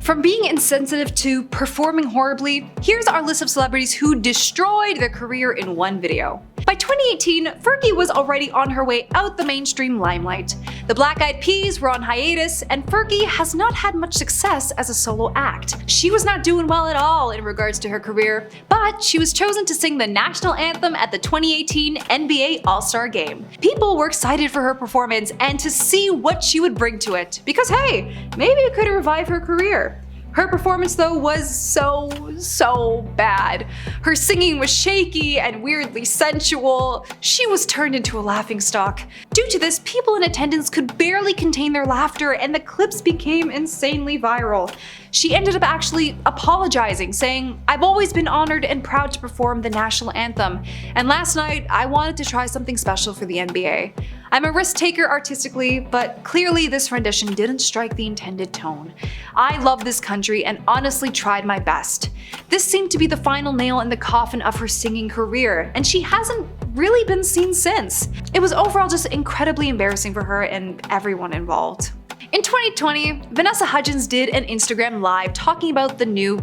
From being insensitive to performing horribly, here's our list of celebrities who destroyed their career in one video. By 2018, Fergie was already on her way out the mainstream limelight. The Black Eyed Peas were on hiatus, and Fergie has not had much success as a solo act. She was not doing well at all in regards to her career, but she was chosen to sing the national anthem at the 2018 NBA All-Star Game. People were excited for her performance and to see what she would bring to it, because hey, maybe it could revive her career. Her performance though was so bad. Her singing was shaky and weirdly sensual. She was turned into a laughingstock. Due to this, people in attendance could barely contain their laughter and the clips became insanely viral. She ended up actually apologizing, saying, "I've always been honored and proud to perform the national anthem, and last night I wanted to try something special for the NBA. I'm a risk taker artistically, but clearly this rendition didn't strike the intended tone. I love this country and honestly tried my best." This seemed to be the final nail in the coffin of her singing career, and she hasn't really been seen since. It was overall just incredibly embarrassing for her and everyone involved. In 2020, Vanessa Hudgens did an Instagram live talking about the new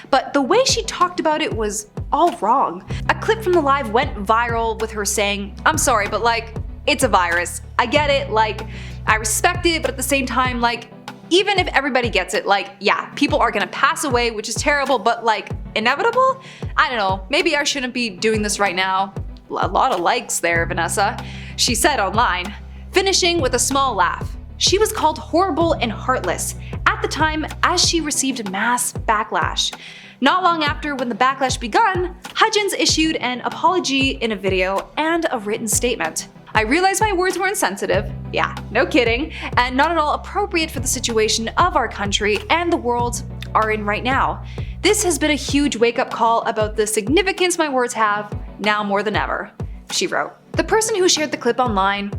but the way she talked about it was all wrong. A clip from the live went viral with her saying, "I'm sorry, but like, it's a virus. I get it, like, I respect it, but at the same time, like, even if everybody gets it, like, yeah, people are gonna pass away, which is terrible, but like, inevitable? I don't know, maybe I shouldn't be doing this right now." A lot of likes there, Vanessa, she said online, finishing with a small laugh. She was called horrible and heartless at the time as she received mass backlash. Not long after, when the backlash begun, Hudgens issued an apology in a video and a written statement. "I realize my words were insensitive, yeah, no kidding, and not at all appropriate for the situation of our country and the world are in right now. This has been a huge wake-up call about the significance my words have, now more than ever," she wrote. The person who shared the clip online,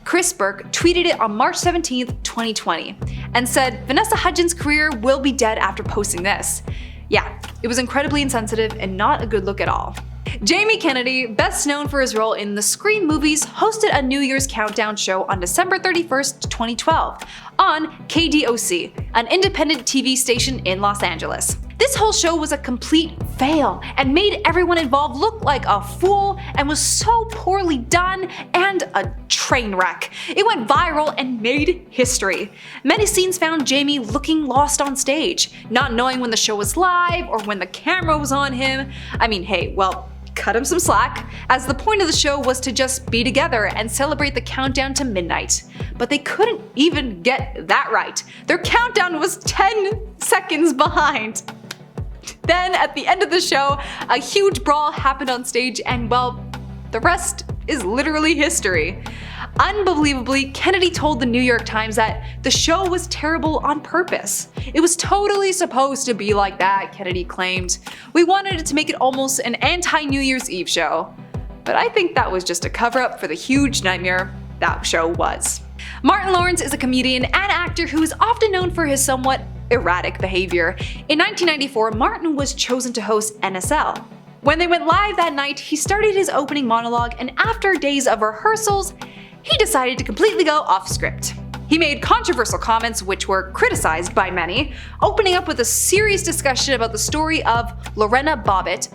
Chris Burke, tweeted it on March 17th, 2020, and said, "Vanessa Hudgens' career will be dead after posting this." Yeah, it was incredibly insensitive and not a good look at all. Jamie Kennedy, best known for his role in the Scream movies, hosted a New Year's countdown show on December 31st, 2012, on KDOC, an independent TV station in Los Angeles. This whole show was a complete fail and made everyone involved look like a fool and was so poorly done and a train wreck. It went viral and made history. Many scenes found Jamie looking lost on stage, not knowing when the show was live or when the camera was on him. I mean, hey, well, cut him some slack, as the point of the show was to just be together and celebrate the countdown to midnight. But they couldn't even get that right. Their countdown was 10 seconds behind. Then, at the end of the show, a huge brawl happened on stage and, well, the rest is literally history. Unbelievably, Kennedy told the New York Times that the show was terrible on purpose. "It was totally supposed to be like that," Kennedy claimed. "We wanted it to make it almost an anti-New Year's Eve show." But I think that was just a cover-up for the huge nightmare that show was. Martin Lawrence is a comedian and actor who is often known for his somewhat erratic behavior. In 1994, Martin was chosen to host NSL. When they went live that night, he started his opening monologue, and after days of rehearsals, he decided to completely go off script. He made controversial comments which were criticized by many, opening up with a serious discussion about the story of Lorena Bobbitt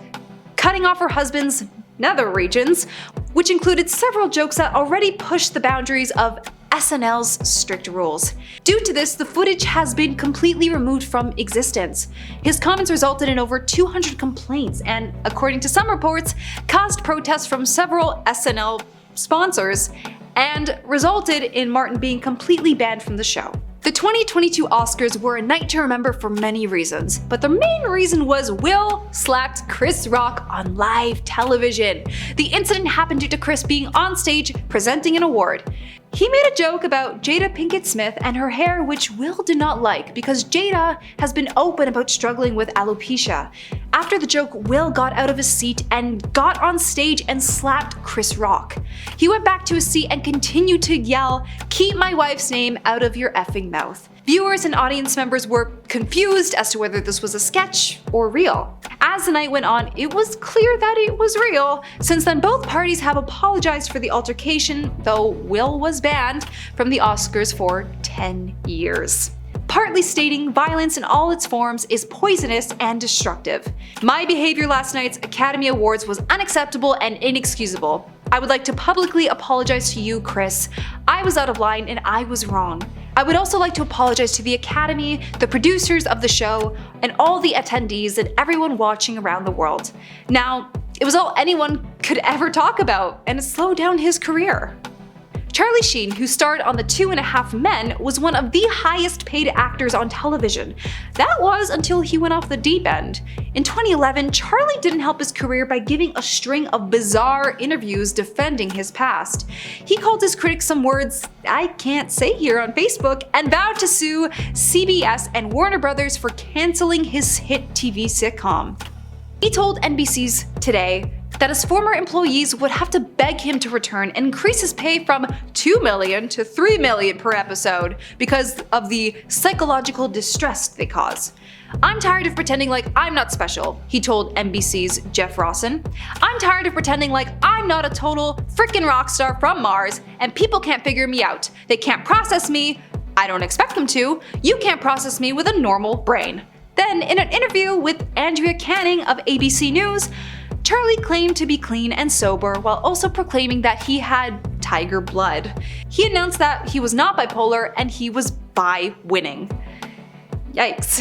cutting off her husband's nether regions, which included several jokes that already pushed the boundaries of SNL's strict rules. Due to this, the footage has been completely removed from existence. His comments resulted in over 200 complaints and, according to some reports, caused protests from several SNL sponsors and resulted in Martin being completely banned from the show. The 2022 Oscars were a night to remember for many reasons, but the main reason was Will slapped Chris Rock on live television. The incident happened due to Chris being on stage presenting an award. He made a joke about Jada Pinkett Smith and her hair, which Will did not like because Jada has been open about struggling with alopecia. After the joke, Will got out of his seat and got on stage and slapped Chris Rock. He went back to his seat and continued to yell, "Keep my wife's name out of your effing mouth." Viewers and audience members were confused as to whether this was a sketch or real. As the night went on, it was clear that it was real. Since then, both parties have apologized for the altercation, though Will was banned from the Oscars for 10 years. partly stating violence in all its forms is poisonous and destructive. My behavior last night's Academy Awards was unacceptable and inexcusable. I would like to publicly apologize to you, Chris. I was out of line and I was wrong. I would also like to apologize to the Academy, the producers of the show, and all the attendees and everyone watching around the world. Now, it was all anyone could ever talk about, and it slowed down his career. Charlie Sheen, who starred on the 2.5 Men, was one of the highest paid actors on television. That was until he went off the deep end. In 2011, Charlie didn't help his career by giving a string of bizarre interviews defending his past. He called his critics some words I can't say here on Facebook and vowed to sue CBS and Warner Brothers for canceling his hit TV sitcom. He told NBC's Today that his former employees would have to beg him to return and increase his pay from $2 million to $3 million per episode because of the psychological distress they cause. I'm tired of pretending like I'm not special, he told NBC's Jeff Rawson. I'm tired of pretending like I'm not a total frickin' rock star from Mars and people can't figure me out. They can't process me. I don't expect them to. You can't process me with a normal brain. Then, in an interview with Andrea Canning of ABC News, Charlie claimed to be clean and sober while also proclaiming that he had tiger blood. He announced that he was not bipolar and he was bi-winning. Yikes.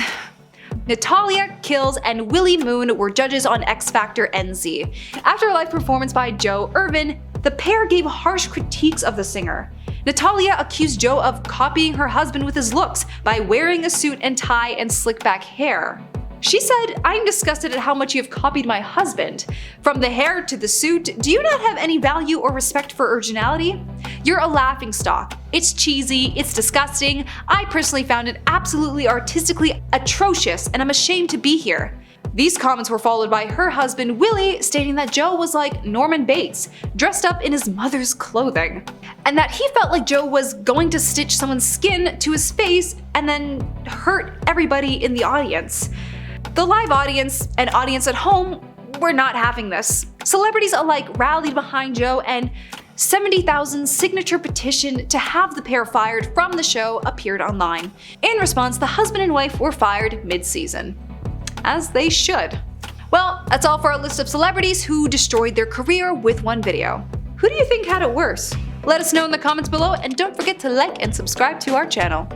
Natalia, Kills, and Willy Moon were judges on X Factor NZ. After a live performance by Joe Irvin, the pair gave harsh critiques of the singer. Natalia accused Joe of copying her husband with his looks by wearing a suit and tie and slick back hair. She said, I'm disgusted at how much you have copied my husband. From the hair to the suit, do you not have any value or respect for originality? You're a laughingstock. It's cheesy, it's disgusting. I personally found it absolutely artistically atrocious and I'm ashamed to be here. These comments were followed by her husband Willy stating that Joe was like Norman Bates, dressed up in his mother's clothing, and that he felt like Joe was going to stitch someone's skin to his face and then hurt everybody in the audience. The live audience and audience at home were not having this. Celebrities alike rallied behind Joe and 70,000 signature petition to have the pair fired from the show appeared online. In response, the husband and wife were fired mid-season. As they should. Well, that's all for our list of celebrities who destroyed their career with one video. Who do you think had it worse? Let us know in the comments below and don't forget to like and subscribe to our channel.